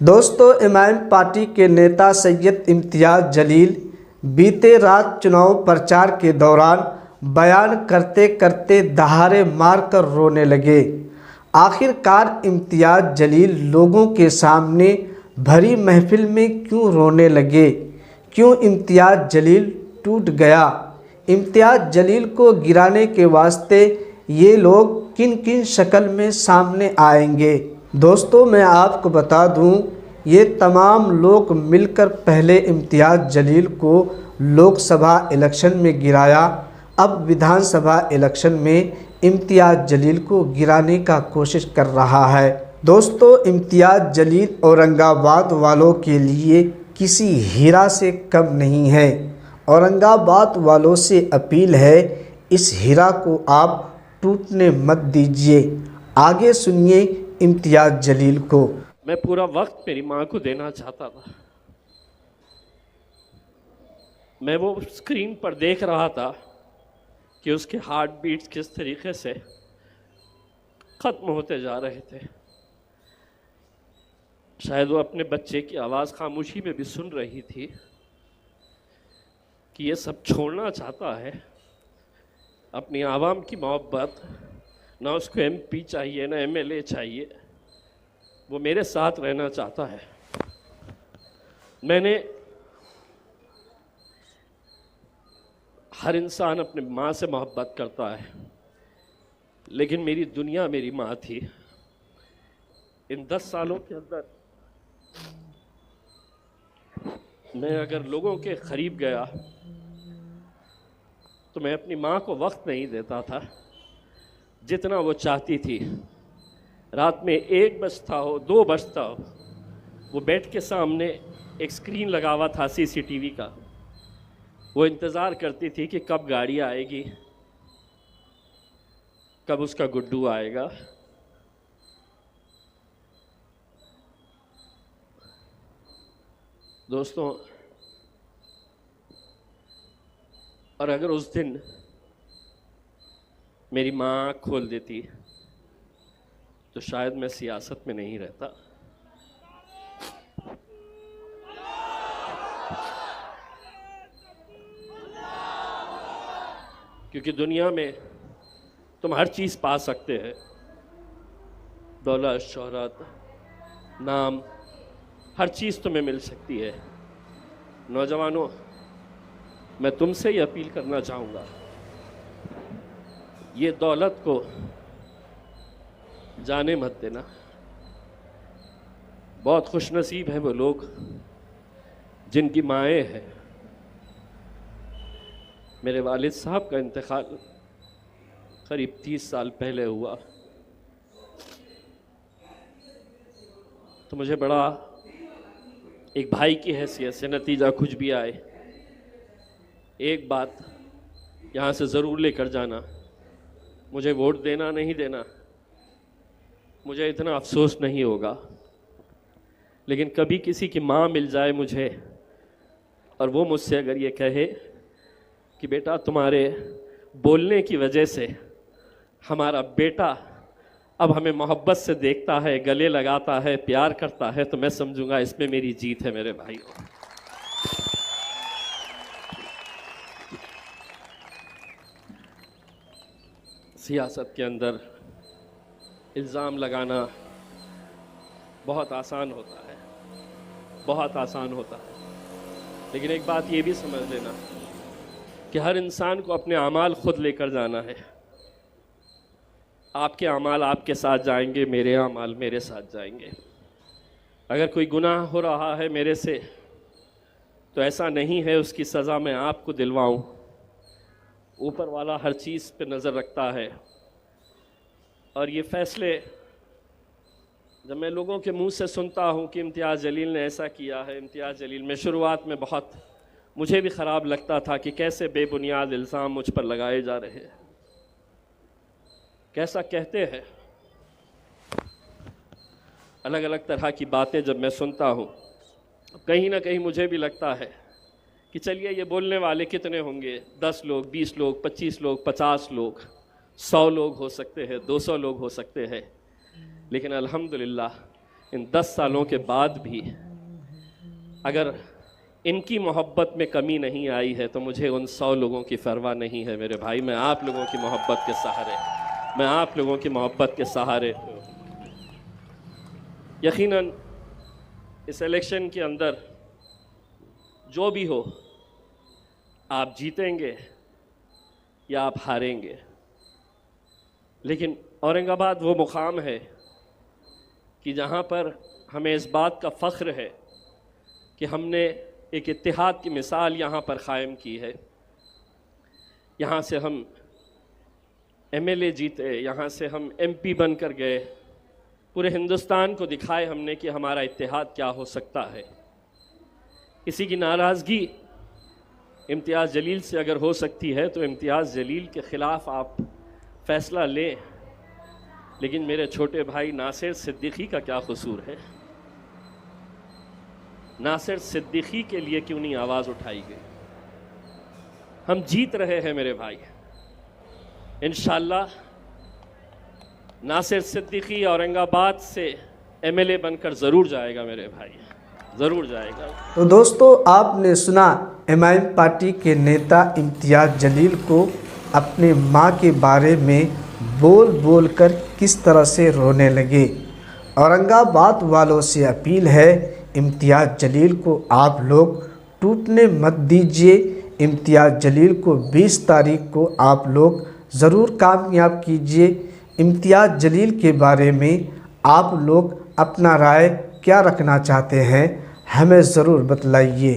दोस्तों, इमाम पार्टी के नेता सैयद इम्तियाज़ जलील बीते रात चुनाव प्रचार के दौरान बयान करते करते दहाड़े मारकर रोने लगे। आखिरकार इम्तियाज़ जलील लोगों के सामने भरी महफिल में क्यों रोने लगे? क्यों इम्तियाज़ जलील टूट गया? इम्तियाज़ जलील को गिराने के वास्ते ये लोग किन किन शक्ल में सामने आएंगे? दोस्तों, मैं आपको बता दूं, ये तमाम लोग मिलकर पहले इम्तियाज़ जलील को लोकसभा इलेक्शन में गिराया, अब विधानसभा इलेक्शन में इम्तियाज़ जलील को गिराने का कोशिश कर रहा है। दोस्तों, इम्तियाज़ जलील औरंगाबाद वालों के लिए किसी हीरा से कम नहीं है। औरंगाबाद वालों से अपील है, इस हीरा को आप टूटने मत दीजिए। आगे सुनिए इम्तियाज़ जलील को। मैं पूरा वक्त मेरी माँ को देना चाहता था। मैं वो स्क्रीन पर देख रहा था कि उसके हार्ट बीट्स किस तरीके से ख़त्म होते जा रहे थे। शायद वो अपने बच्चे की आवाज़ खामोशी में भी सुन रही थी कि ये सब छोड़ना चाहता है, अपनी आवाम की मोहब्बत, ना उसको एमपी चाहिए ना एमएलए चाहिए, वो मेरे साथ रहना चाहता है। हर इंसान अपने माँ से मोहब्बत करता है, लेकिन मेरी दुनिया मेरी माँ थी। इन 10 सालों के अंदर मैं अगर लोगों के करीब गया तो मैं अपनी माँ को वक्त नहीं देता था जितना वो चाहती थी। रात में 1 बजता हो 2 बजता हो, वो बेड के सामने एक स्क्रीन लगा हुआ था सीसीटीवी का, वो इंतज़ार करती थी कि कब गाड़ी आएगी, कब उसका गुड्डू आएगा। दोस्तों, और अगर उस दिन मेरी माँ आँख खोल देती तो शायद मैं सियासत में नहीं रहता। क्योंकि दुनिया में तुम हर चीज़ पा सकते हैं, दौलत, शोहरत, नाम, हर चीज़ तुम्हें मिल सकती है। नौजवानों, मैं तुमसे ही अपील करना चाहूँगा, ये दौलत को जाने मत देना। बहुत खुशनसीब हैं वो लोग जिनकी माएँ हैं। मेरे वालिद साहब का इंतकाल करीब 30 साल पहले हुआ, तो मुझे बड़ा एक भाई की हैसियत से, नतीजा कुछ भी आए, एक बात यहाँ से ज़रूर लेकर जाना, मुझे वोट देना नहीं देना, मुझे इतना अफसोस नहीं होगा, लेकिन कभी किसी की माँ मिल जाए मुझे और वो मुझसे अगर ये कहे कि बेटा तुम्हारे बोलने की वजह से हमारा बेटा अब हमें मोहब्बत से देखता है, गले लगाता है, प्यार करता है, तो मैं समझूंगा इसमें मेरी जीत है मेरे भाई। सियासत के अंदर इल्ज़ाम लगाना बहुत आसान होता है, बहुत आसान होता है, लेकिन एक बात ये भी समझ लेना कि हर इंसान को अपने अमाल खुद लेकर जाना है। आपके अमाल आपके साथ जाएंगे, मेरे अमाल मेरे साथ जाएंगे। अगर कोई गुनाह हो रहा है मेरे से, तो ऐसा नहीं है उसकी सज़ा मैं आपको दिलवाऊं। ऊपर वाला हर चीज़ पे नज़र रखता है, और ये फ़ैसले जब मैं लोगों के मुंह से सुनता हूँ कि इम्तियाज़ जलील ने ऐसा किया है, इम्तियाज़ जलील, में शुरुआत में बहुत मुझे भी ख़राब लगता था कि कैसे बेबुनियाद इल्ज़ाम मुझ पर लगाए जा रहे हैं, कैसा कहते हैं। अलग अलग तरह की बातें जब मैं सुनता हूँ, कहीं ना कहीं मुझे भी लगता है कि चलिए ये बोलने वाले कितने होंगे, 10 लोग, 20 लोग, 25 लोग, 50 लोग, 100 लोग हो सकते हैं, 200 लोग हो सकते हैं, लेकिन अल्हम्दुलिल्लाह इन 10 सालों के बाद भी अगर इनकी मोहब्बत में कमी नहीं आई है तो मुझे उन 100 लोगों की परवाह नहीं है मेरे भाई। मैं आप लोगों की मोहब्बत के सहारे, मैं आप लोगों की मोहब्बत के सहारे यकीनन इस इलेक्शन के अंदर जो भी हो, आप जीतेंगे या आप हारेंगे, लेकिन औरंगाबाद वो मुकाम है कि जहाँ पर हमें इस बात का फ़ख्र है कि हमने एक इत्तेहाद की मिसाल यहाँ पर क़ायम की है। यहाँ से हम एमएलए जीते, यहाँ से हम एमपी बनकर गए, पूरे हिंदुस्तान को दिखाए हमने कि हमारा इत्तेहाद क्या हो सकता है। किसी की नाराज़गी इम्तियाज़ जलील से अगर हो सकती है तो इम्तियाज़ जलील के ख़िलाफ़ आप फ़ैसला लें, लेकिन मेरे छोटे भाई नासिर सिद्दीकी का क्या कसूर है? नासिर सिद्दीकी के लिए क्यों नहीं आवाज़ उठाई गई? हम जीत रहे हैं मेरे भाई। इंशाअल्लाह नासिर सिद्दीकी औरंगाबाद से एमएलए बनकर ज़रूर जाएगा मेरे भाई, ज़रूर जाएगा। तो दोस्तों, आपने सुना एमआईएम पार्टी के नेता इम्तियाज़ जलील को अपने माँ के बारे में बोल बोल कर किस तरह से रोने लगे। औरंगाबाद वालों से अपील है, इम्तियाज़ जलील को आप लोग टूटने मत दीजिए। इम्तियाज़ जलील को 20 तारीख को आप लोग ज़रूर कामयाब कीजिए। इम्तियाज़ जलील के बारे में आप लोग अपना राय क्या रखना चाहते हैं, हमें ज़रूर बतलाइए।